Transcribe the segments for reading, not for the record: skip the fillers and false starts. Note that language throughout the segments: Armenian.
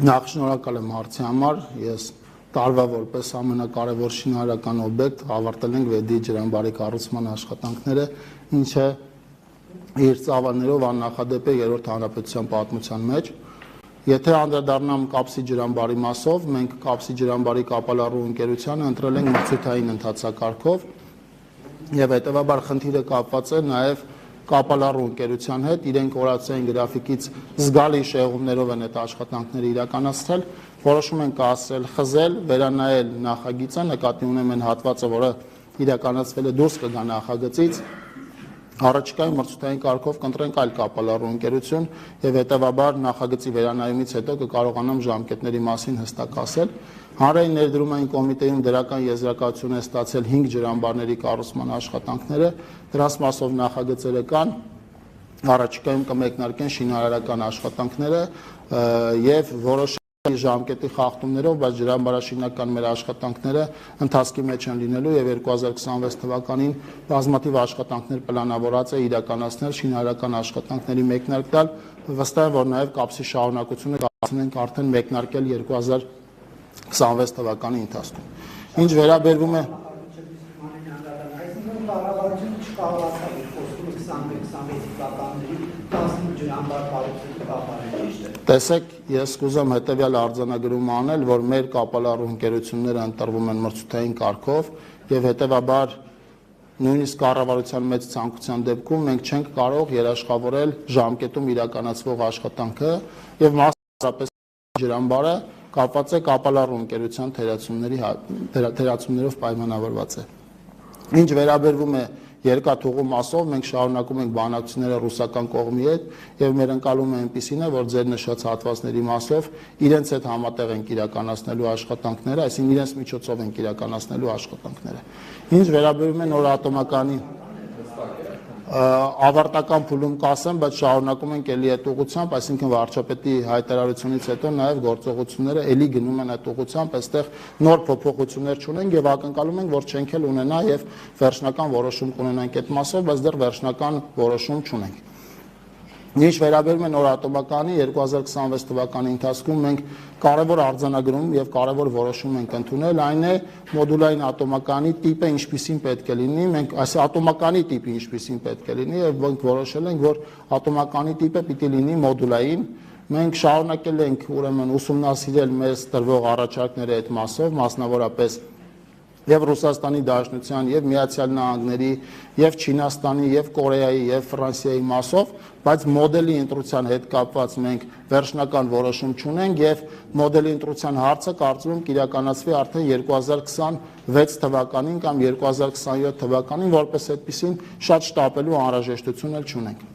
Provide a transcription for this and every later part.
Նախ շնորհակալ եմ հարցի համար, ես տարվա որպես ամենակարևոր շինարարական օբյեկտ ավարտել ենք Վեդի ջրամբարի կառուցման աշխատանքները, ինչը իր ծավալներով աննախադեպ է Երրորդ հանրապետության պատմության մեջ։ Եթե անդրադառնամ Կապսի ջրամբարի մասով, մենք Կապսի ջրամբարի կապալառու ընկերությանը ընտրել ենք մրցութային ընթացակարգով եւ հետեւաբար խնդիրը կապված է նաեւ կապալառու ընկերության հետ, իրենք օրացային գրաֆիկից զգալի շեղումներով են այդ աշխատանքները իրականացրել, որոշում են կասել, խզել, վերանայել նախագիծը, նկատի ունեմ այն հատվածը, որը իրականացվել է դուրս կգա նախագծից, առաջիկայում մրցութային կարգով կընտրենք այլ կապալառու ընկերություն եւ հետեւաբար նախագծի վերանայումից հետո կկարողանամ ժամկետների մասին հստակ ասել։ Հանրային ներդրումային կոմիտեում դրական եզրակացություն է ստացել 5 ջրամբարների կառուցման աշխատանքները, դրանց մասով նախագծերը կան, առաջիկայում կմեկնարկեն շինարարական աշխատանքները եւ որոշ ժամկետի խախտումներով, բայց ջրամբարաշինական մեր աշխատանքները ընթացքի մեջ են լինելու եւ 2026 թվականին բազմաթիվ աշխատանքներ պլանավորած է իրականացնել շինարարական աշխատանքների մեկնարկ տալ, վստահ եմ, որ նաեւ Կապսի շարունակությունը կհասցնենք արդեն մեկնարկել 2026 թվականի ընթացքում։ Ինչ վերաբերվում է Տեսեք, ես կուզեմ հետևյալ արձանագրում անել, որ մեր կապալառու ընկերությունները ընտրվում են մրցութային կարգով եւ հետեւաբար նույնիսկ կառավարության մեծ ցանկության դեպքում մենք չենք կարող երաշխավորել ժամկետում իրականացվող աշխատանքը եւ մասնավորապես ջրամբարը կապված է կապալառու ընկերության թերացումներով պայմանավորված է։ Ինչ վերաբերվում է երկաթուղու մասով մենք շարունակում ենք բանակցությունները ռուսական կողմի հետ եւ մեր ընկալումը այնպիսին է, որ ձեր նշած հատվածների մասով իրենց հետ համատեղ ենք իրականացնելու աշխատանքները, այսինքն իրենց միջոցով ենք իրականացնելու աշխատանքները։ Ինչ վերաբերում է նոր ատոմականի ավարտական փուլում կասեմ, բայց շարունակում ենք էլի այդ ուղղությամբ, այսինքն վարչապետի հայտարարությունից հետո նաև գործողությունները էլի գնում են այդ ուղղությամբ, այստեղ նոր փոփոխություններ չունենք եւ ակնկալում ենք, որ չենք էլ ունենա եւ վերջնական որոշում կունենանք այդ մասով, բայց դեռ վերջնական որոշում չունենք։ Ինչ վերաբերում է նոր ատոմականի 2026 թվականի ընթացքում մենք կարևոր արձանագրում եւ կարևոր որոշում ենք ընդունել, այն է մոդուլային ատոմականի տիպը ինչպիսին պետք է լինի, մենք այս ատոմականի տիպը ինչպիսին պետք է լինի եւ մենք որոշել ենք, որ ատոմականի տիպը պիտի լինի մոդուլային։ Մենք շարունակել ենք ուրեմն ուսումնասիրել մեզ տրվող առաջարկները այդ մասով, մասնավորապես եւ Ռուսաստանի Դաշնության, եւ Միացյալ Նահանգների, եւ Չինաստանի, եւ Կորեայի, եւ Ֆրանսիայի մասով, բայց մոդելի ընտրության հետ կապված մենք վերջնական որոշում չունենք եւ մոդելի ընտրության հարցը կարծում եմ կիրականացվի արդեն 2026 թվականին կամ 2027 թվականին, որպես այդպեսին շատ շտապելու անհրաժեշտություն էլ չունենք։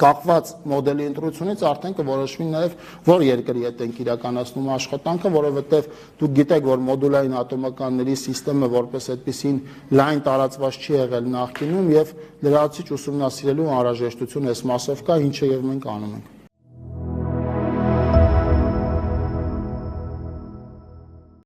Կախված մոդելի ընտրությունից արդեն կորոշվի նաև որ երկրի հետ ենք իրականացնում աշխատանքը, որովհետև դուք գիտեք, որ մոդուլային ատոմականների համակարգը որպես այդպեսին լայն տարածված չի եղել նախկինում եւ լրացուցիչ ուսումնասիրելու անհրաժեշտություն այս մասով կա, ինչը եւ մենք անում ենք։